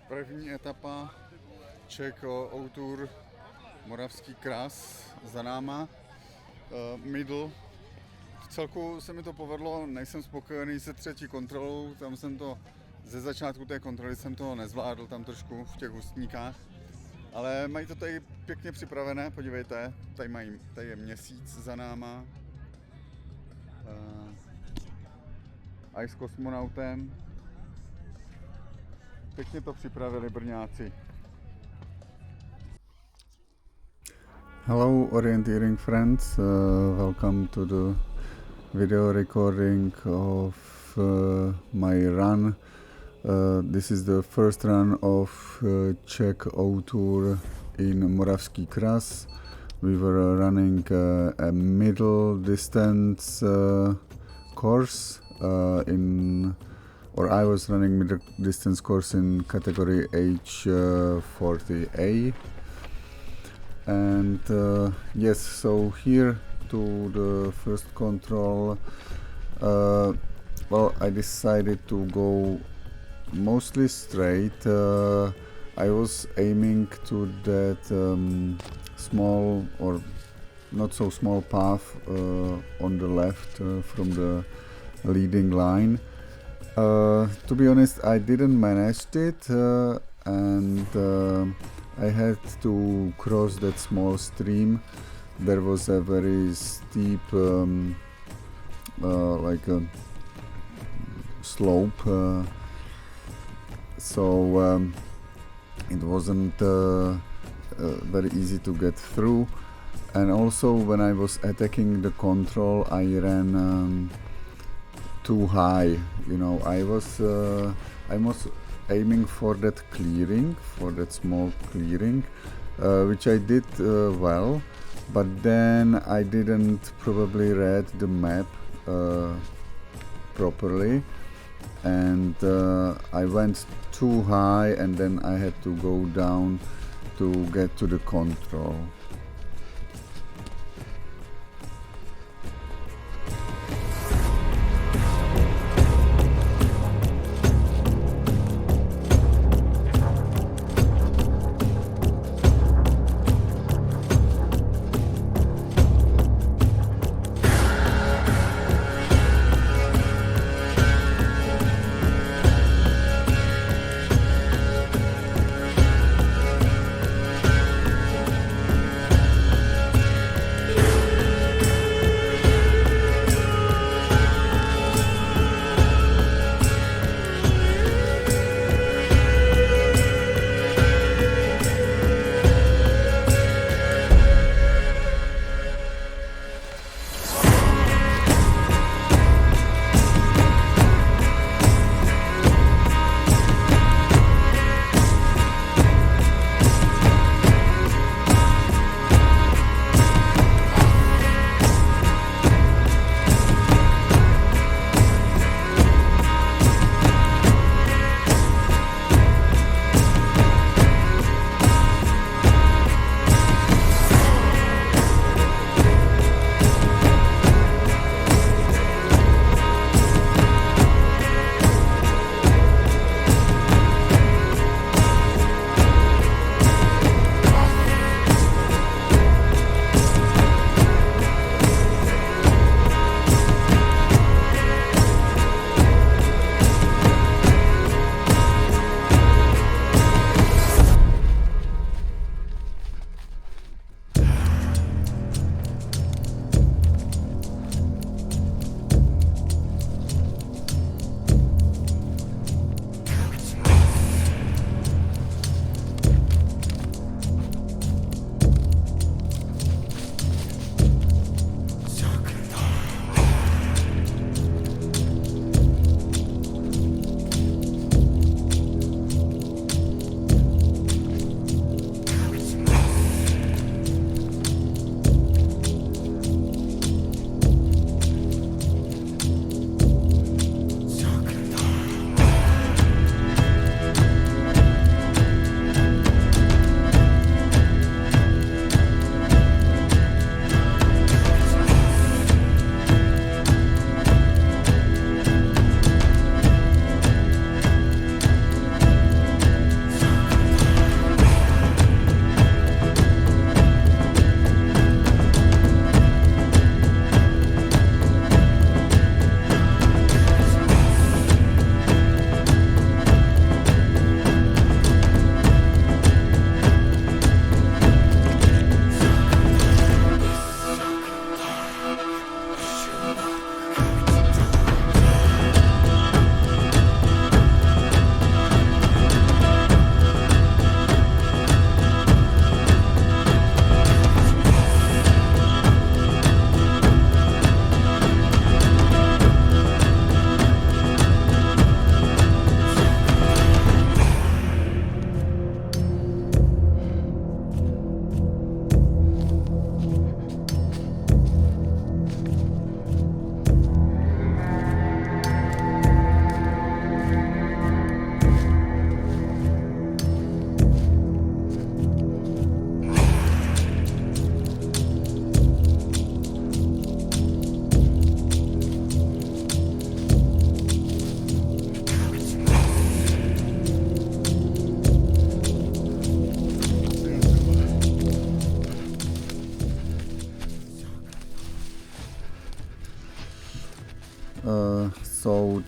První etapa Czech O-tour Moravský kras za náma, middle. V celku se mi to povedlo, nejsem spokojený se třetí kontrolou, tam jsem to, ze začátku té kontroly jsem to nezvládl tam trošku v těch hustníkách, ale mají to tady pěkně připravené, podívejte, tady je měsíc za náma, a i s kosmonautem, pěkně to připravili Brňáci. Hello orienteering friends, welcome to the video recording of my run. This is the first run of Czech O-tour in Moravský kras. We were running a middle distance course I was running middle distance course in category H45A. And yes, so here to the first control, well, I decided to go mostly straight. I was aiming to that small or not so small path on the left from the leading line. To be honest, I didn't manage it, and I had to cross that small stream. There was a very steep like a slope, so it wasn't very easy to get through. And also when I was attacking the control, I ran too high. You know, I was aiming for that clearing, for that small clearing, which I did well, but then I didn't probably read the map properly, and I went too high, and then I had to go down to get to the control.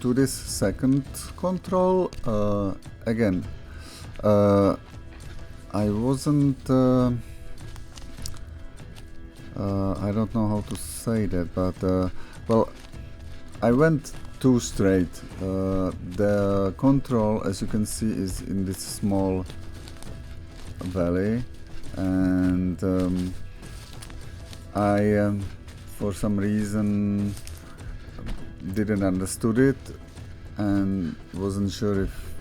to this second control, again, I wasn't, I don't know how to say that, but well, I went too straight. The control, as you can see, is in this small valley, and I for some reason didn't understood it and wasn't sure if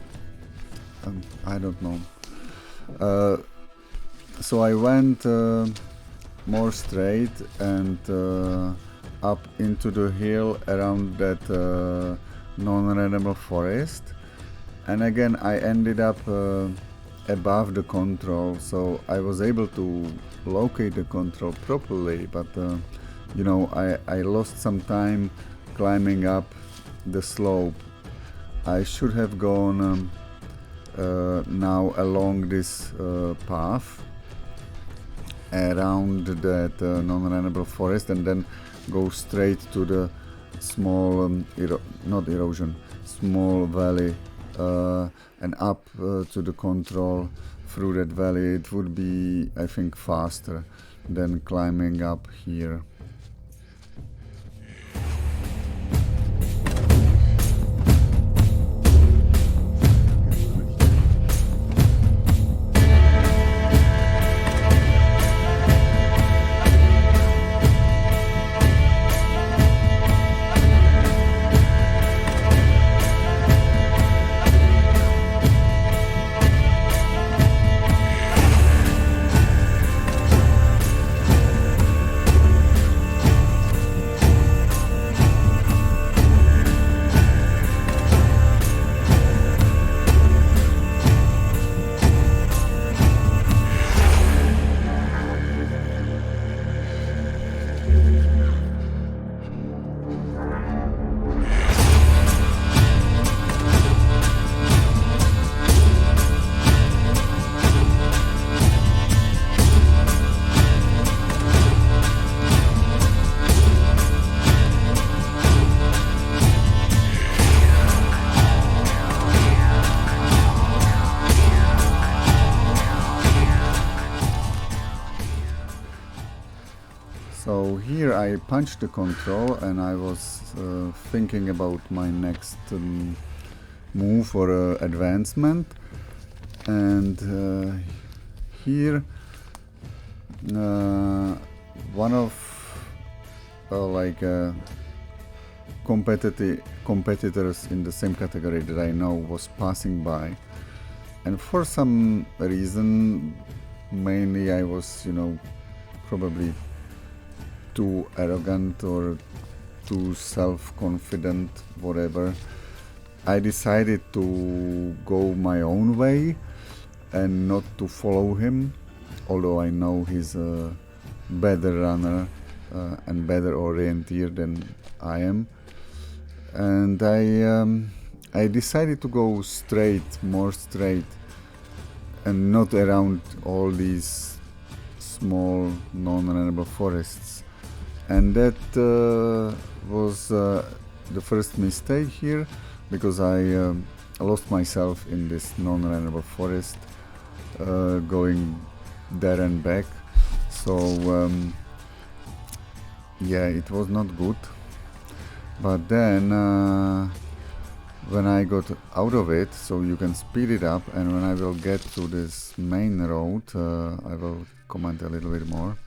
I don't know. So I went more straight and up into the hill around that non-runnable forest, and again I ended up above the control, so I was able to locate the control properly, but you know, I lost some time climbing up the slope. I should have gone now along this path around that non-runnable forest and then go straight to the small small valley and up to the control through that valley. It would be, I think, faster than climbing up here. So here I punched the control and I was thinking about my next move or advancement, and here one of competitors in the same category that I know was passing by, and for some reason, mainly I was, you know, probably too arrogant or too self-confident, whatever, I decided to go my own way and not to follow him, although I know he's a better runner and better orienteer than I am. And I decided to go straight, more straight, and not around all these small non-runnable forests. And that was the first mistake here, because I lost myself in this non-runnable forest, going there and back. So yeah, it was not good. But then when I got out of it, so you can speed it up, and when I will get to this main road, I will comment a little bit more.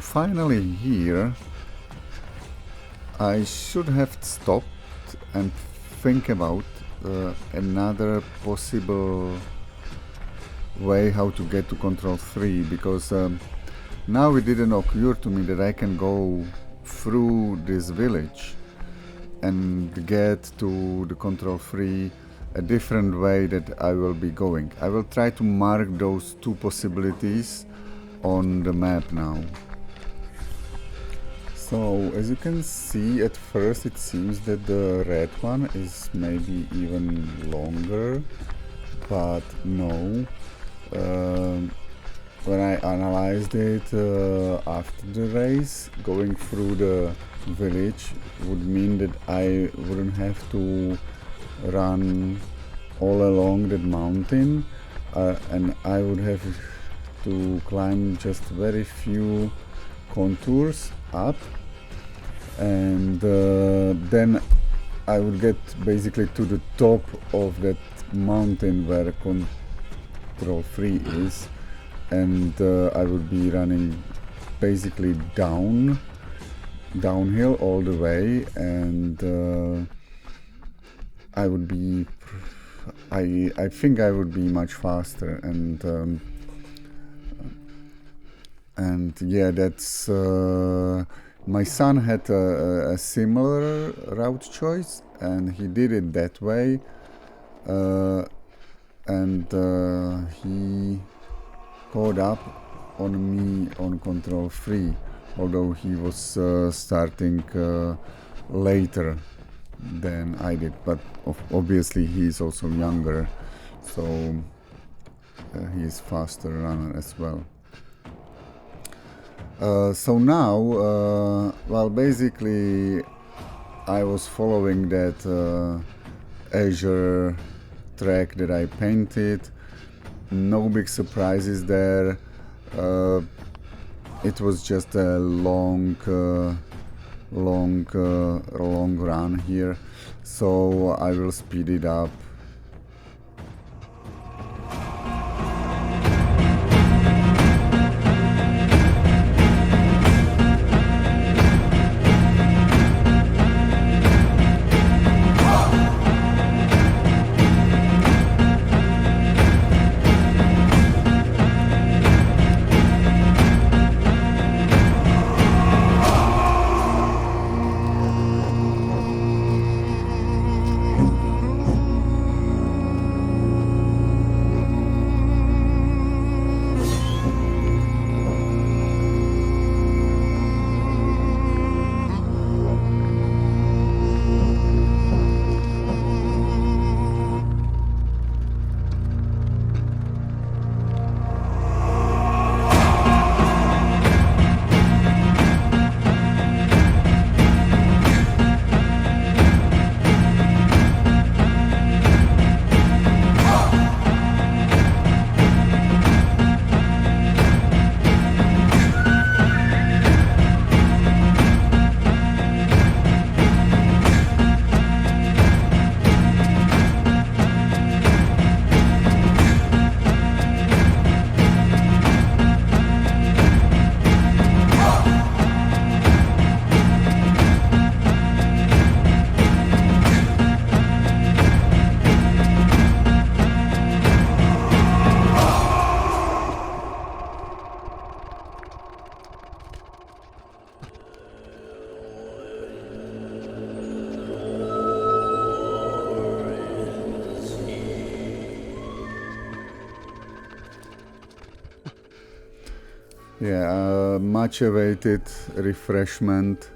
finally here I should have stopped and think about another possible way how to get to control 3, because now it didn't occur to me that I can go through this village and get to the control 3 a different way that I will be going. I will try to mark those two possibilities on the map now. So as you can see, at first it seems that the red one is maybe even longer, but no. When I analyzed it after the race, going through the village would mean that I wouldn't have to run all along that mountain, and I would have to climb just very few contours up, and then I would get basically to the top of that mountain where control 3 is, and I would be running basically downhill all the way, and I would be I think I would be much faster, and yeah, that's my son had a similar route choice, and he did it that way, and he caught up on me on control 3, although he was starting later than I did, but obviously he's also younger, so he's faster runner as well. So now, well, basically I was following that Azure track that I painted. No big surprises there. It was just a long run here, so I will speed it up. Yeah, much awaited refreshment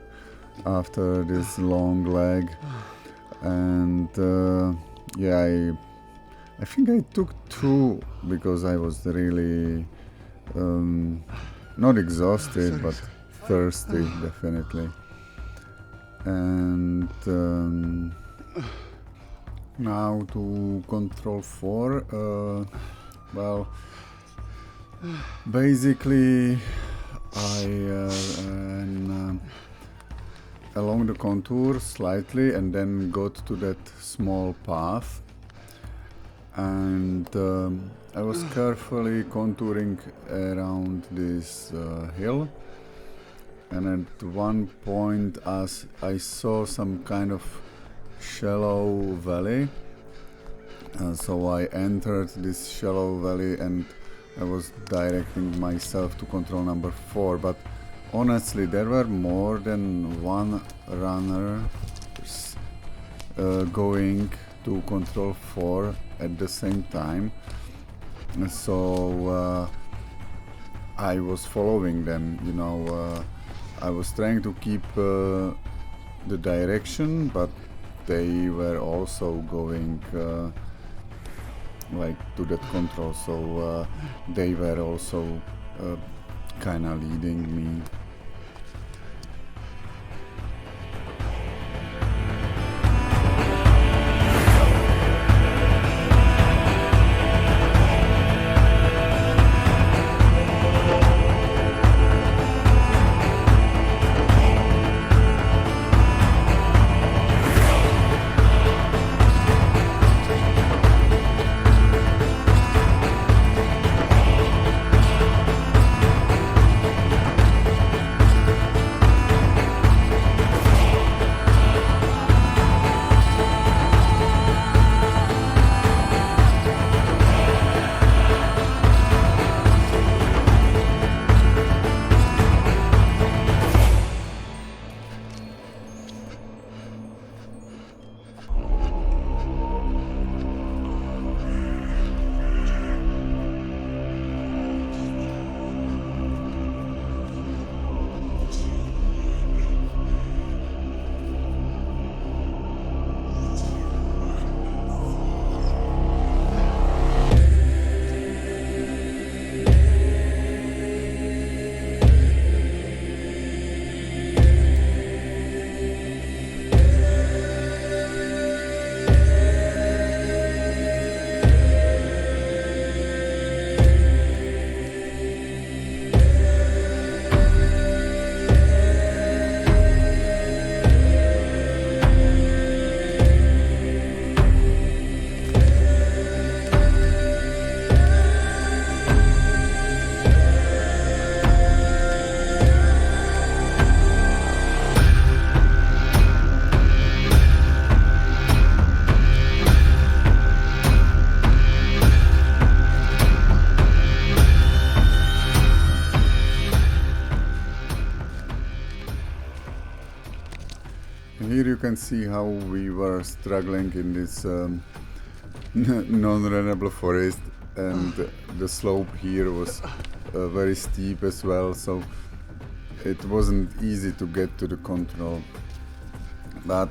after this long leg, and yeah, I think I took 2 because I was really not exhausted but thirsty, definitely. And now to control 4. Well, basically I ran along the contour slightly and then got to that small path, and I was carefully contouring around this hill, and at one point as I saw some kind of shallow valley, so I entered this shallow valley and I was directing myself to control number 4, but honestly there were more than one runner going to control 4 at the same time, so I was following them, you know. I was trying to keep the direction, but they were also going like to that control, so they were also kinda leading me. Here you can see how we were struggling in this non-runnable forest, and the slope here was very steep as well, so it wasn't easy to get to the control. But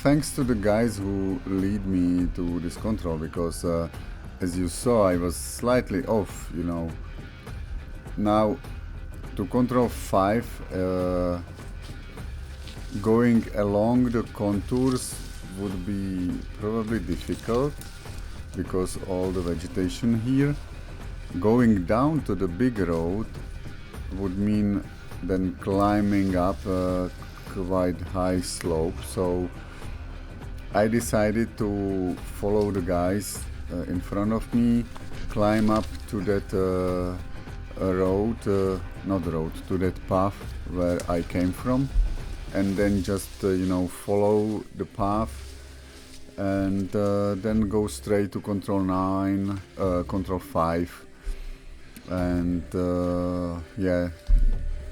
thanks to the guys who lead me to this control, because as you saw I was slightly off, you know. Now to control 5, going along the contours would be probably difficult because all the vegetation here. Going down to the big road would mean then climbing up a quite high slope, so I decided to follow the guys in front of me, climb up to that to that path where I came from, and then just you know, follow the path and then go straight to control 5, and yeah,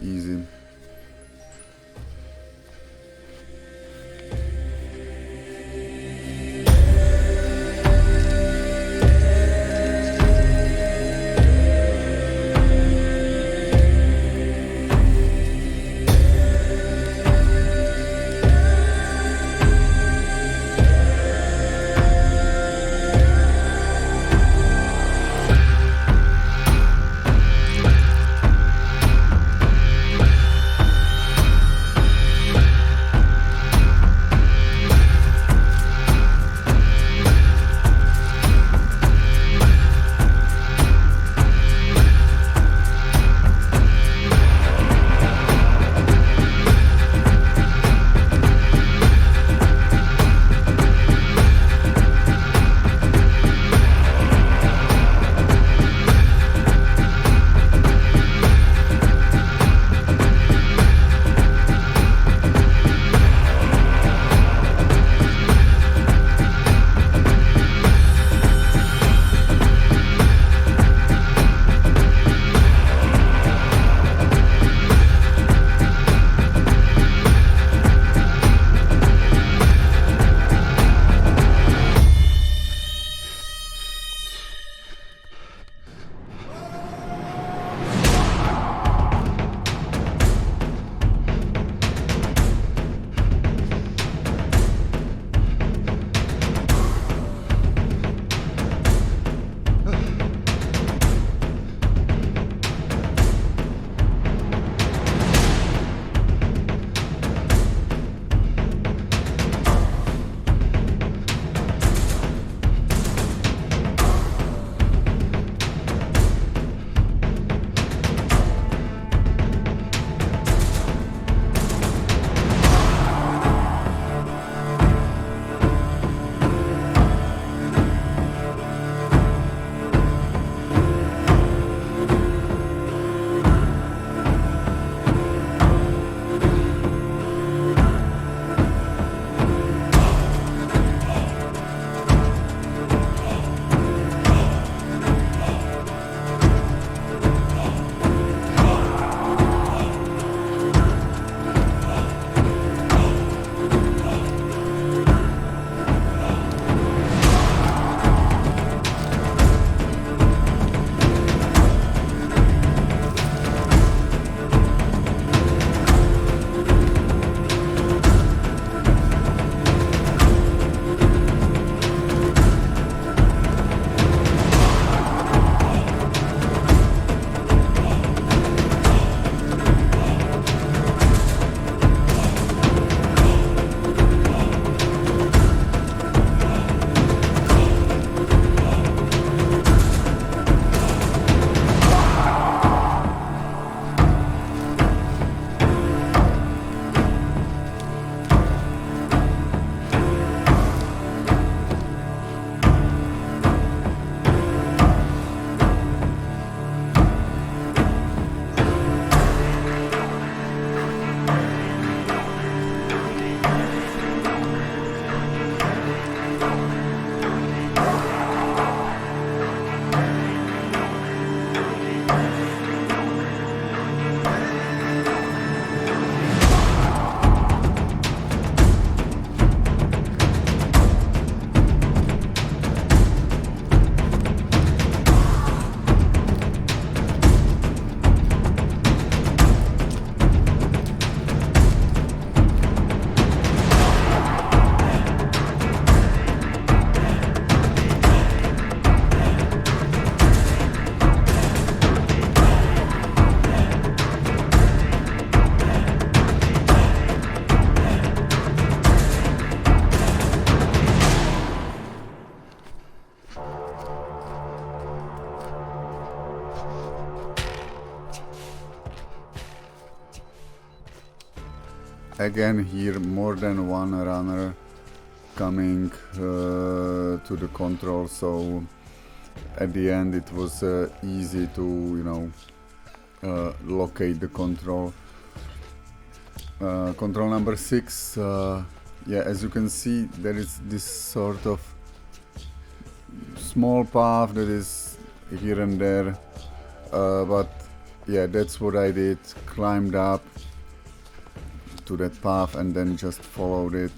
easy. again here more than one runner coming to the control, so at the end it was easy to, you know, locate the control. Control number 6, yeah, as you can see, there is this sort of small path that is here and there, but yeah, that's what I did, climbed up to that path and then just followed it.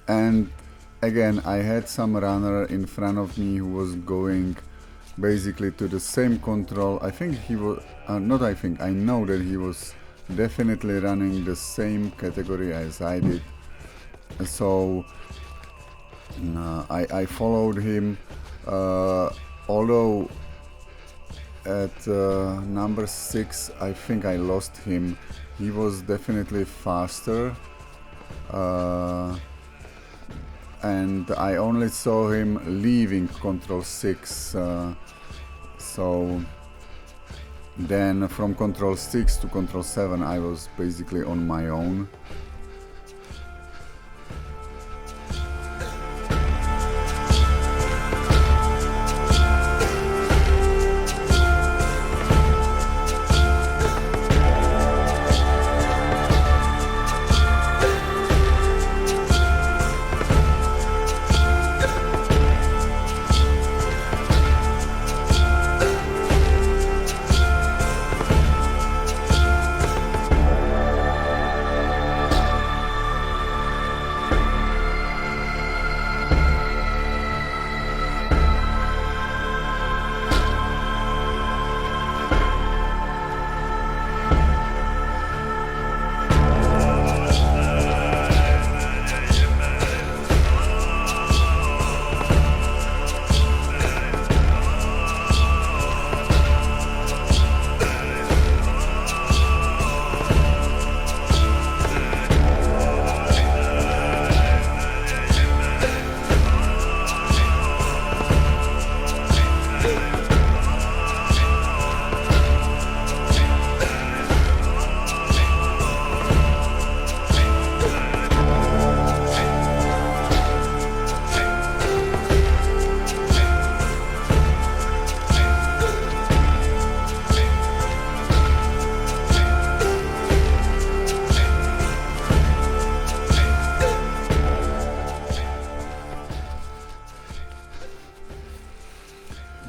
And again, I had some runner in front of me who was going basically to the same control. I think he was, not I think, I know that he was definitely running the same category as I did. So I followed him, although at number 6 I think I lost him. He was definitely faster, and I only saw him leaving control 6, so then from control 6 to control 7 I was basically on my own.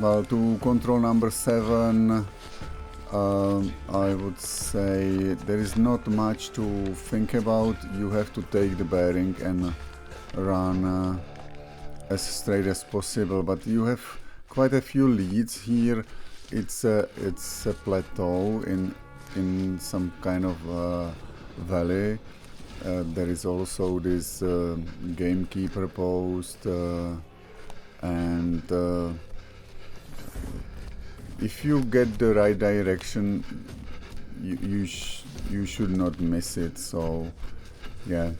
Well, to control number 7, I would say there is not much to think about. You have to take the bearing and run as straight as possible, but you have quite a few leads here. It's a plateau in some kind of valley. There is also this gamekeeper post, and if you get the right direction, you should not miss it. So yeah,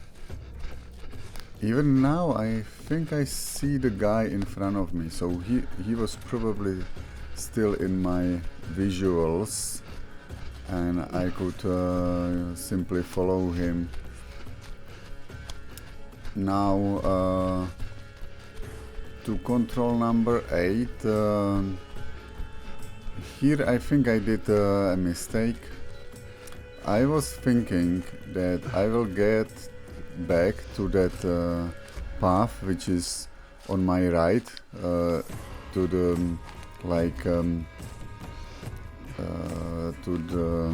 even now I think I see the guy in front of me, so he was probably still in my visuals and I could simply follow him. Now to control number 8, here I think I did a mistake. I was thinking that I will get back to that path which is on my right, to the to the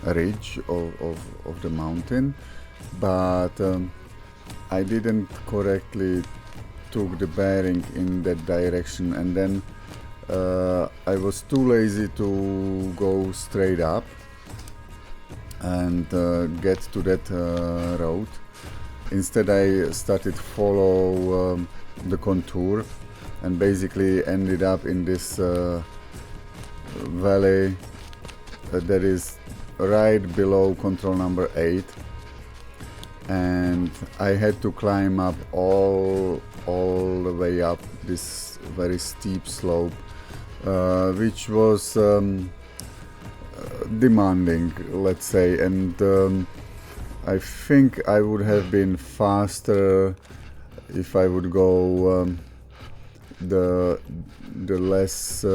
ridge of the mountain, but I didn't correctly took the bearing in that direction, and then I was too lazy to go straight up and get to that road. Instead I started follow the contour and basically ended up in this valley that is right below control number 8, and I had to climb up all the way up this very steep slope, which was demanding, let's say, and I think I would have been faster if I would go the less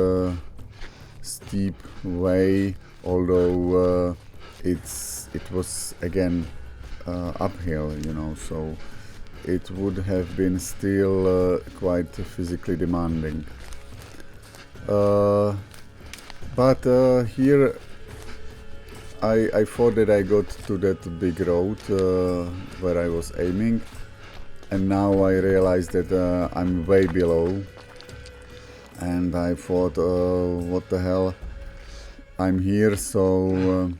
steep way, although it was again uphill, you know, so it would have been still quite physically demanding. But here I thought that I got to that big road where I was aiming, and now I realized that I'm way below, and I thought, what the hell, I'm here, so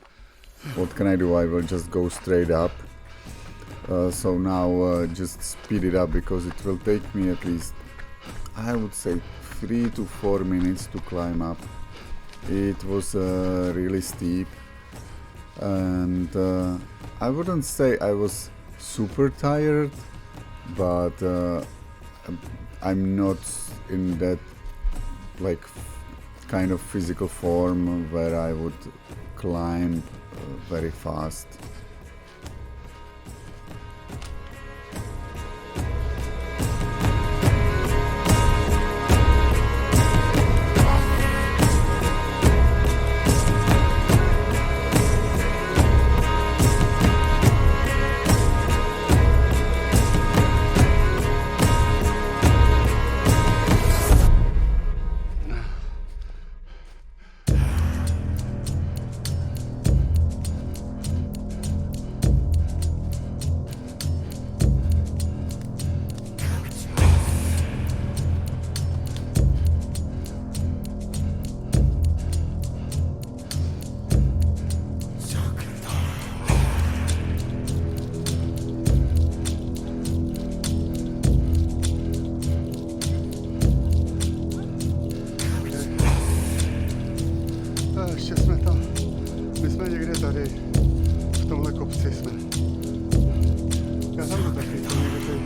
what can I do? I will just go straight up. So now just speed it up, because it will take me at least, I would say, 3 to 4 minutes to climb up. It was really steep, and I wouldn't say I was super tired, but I'm not in that like kind of physical form where I would climb very fast. Ještě jsme tam, my jsme někde tady, v tomhle kopci jsme. Já tam jdu taky, to někde tady.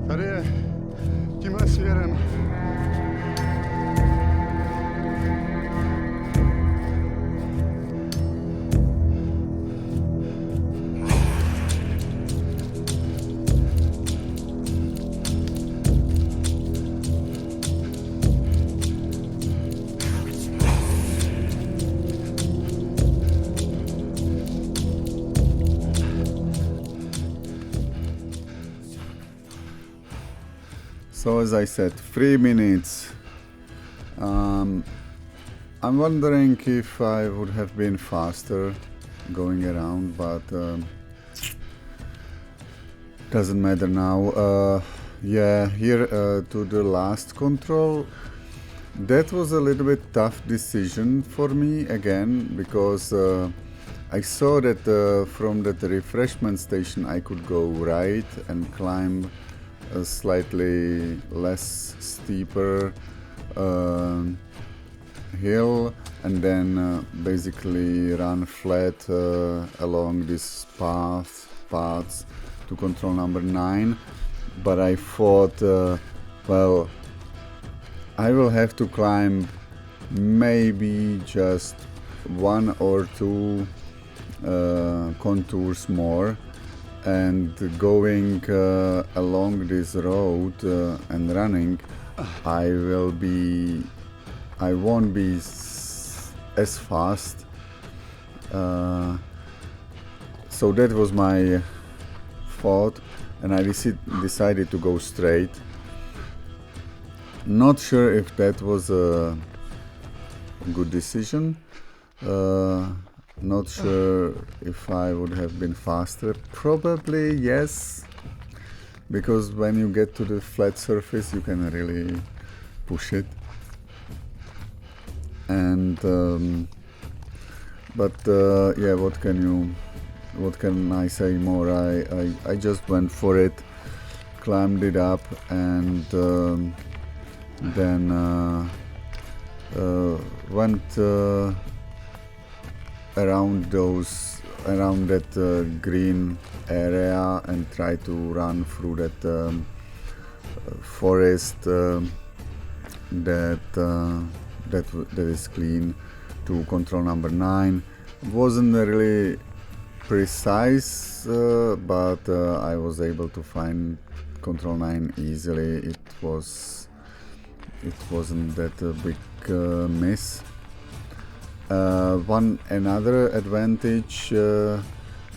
Tady je tímhle směrem. So as I said, 3 minutes. I'm wondering if I would have been faster going around, but doesn't matter now. Yeah, here to the last control, that was a little bit tough decision for me again, because I saw that from that refreshment station I could go right and climb a slightly less steeper hill, and then basically run flat along this paths to control number 9. But I thought, well, I will have to climb maybe just 1 or 2 contours more, and going along this road and running, I won't be as fast. So that was my thought, and I decided to go straight. Not sure if that was a good decision. Not sure if I would have been faster. Probably yes, because when you get to the flat surface you can really push it. And yeah, what can I say more? I just went for it, climbed it up, and then went around that green area and tried to run through that forest that is clean to control number 9. It wasn't really precise, but I was able to find control 9 easily. It wasn't that a big miss. Another advantage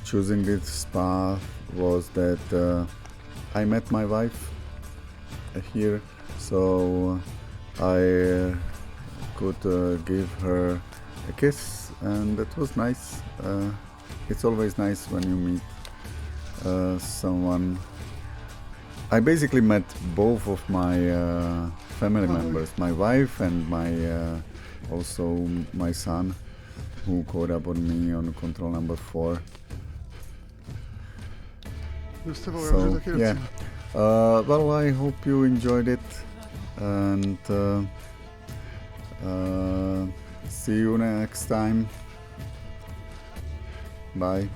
choosing this path was that I met my wife here, so I could give her a kiss, and that was nice. It's always nice when you meet someone. I basically met both of my family members, my wife and also my son, who caught up on me on control number 4. So yeah, well, I hope you enjoyed it, and see you next time. Bye.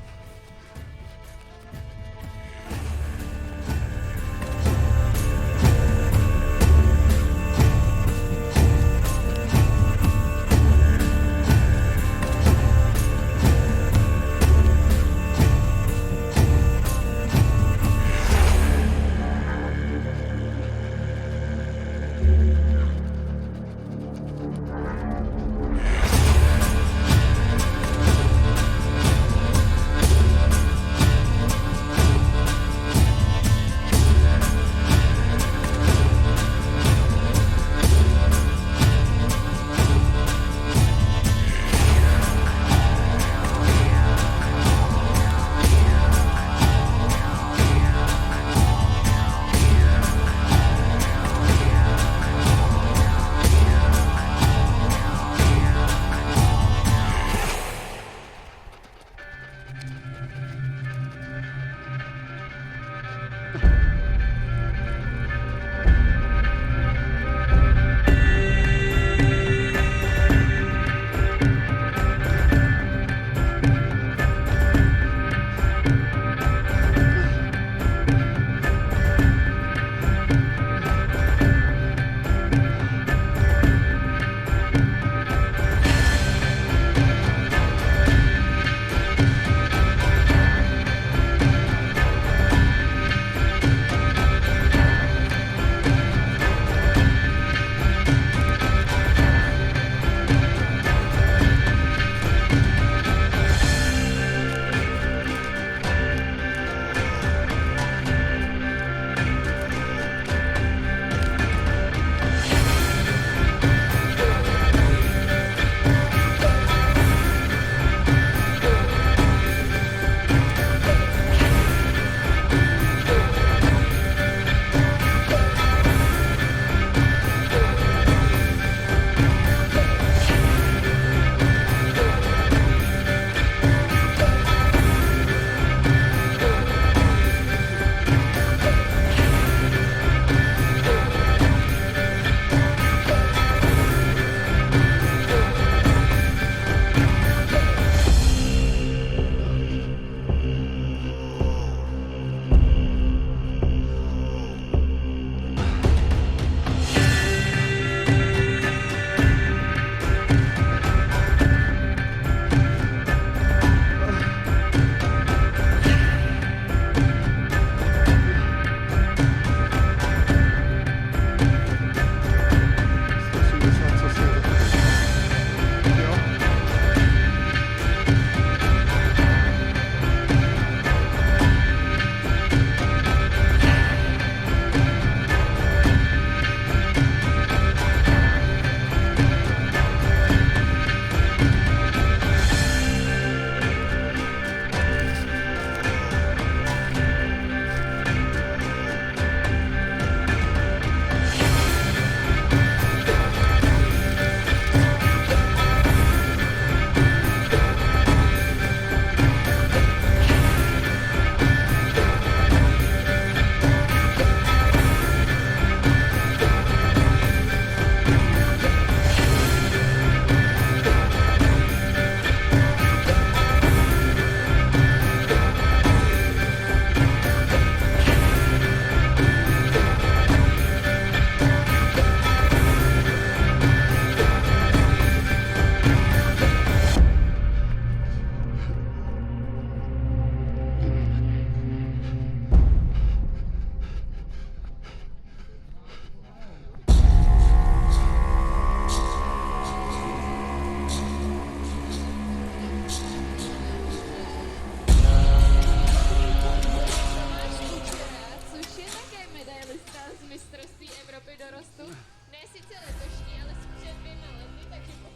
mistrovství Evropy dorostu. Ne sice letošní, ale před 2 lety, takže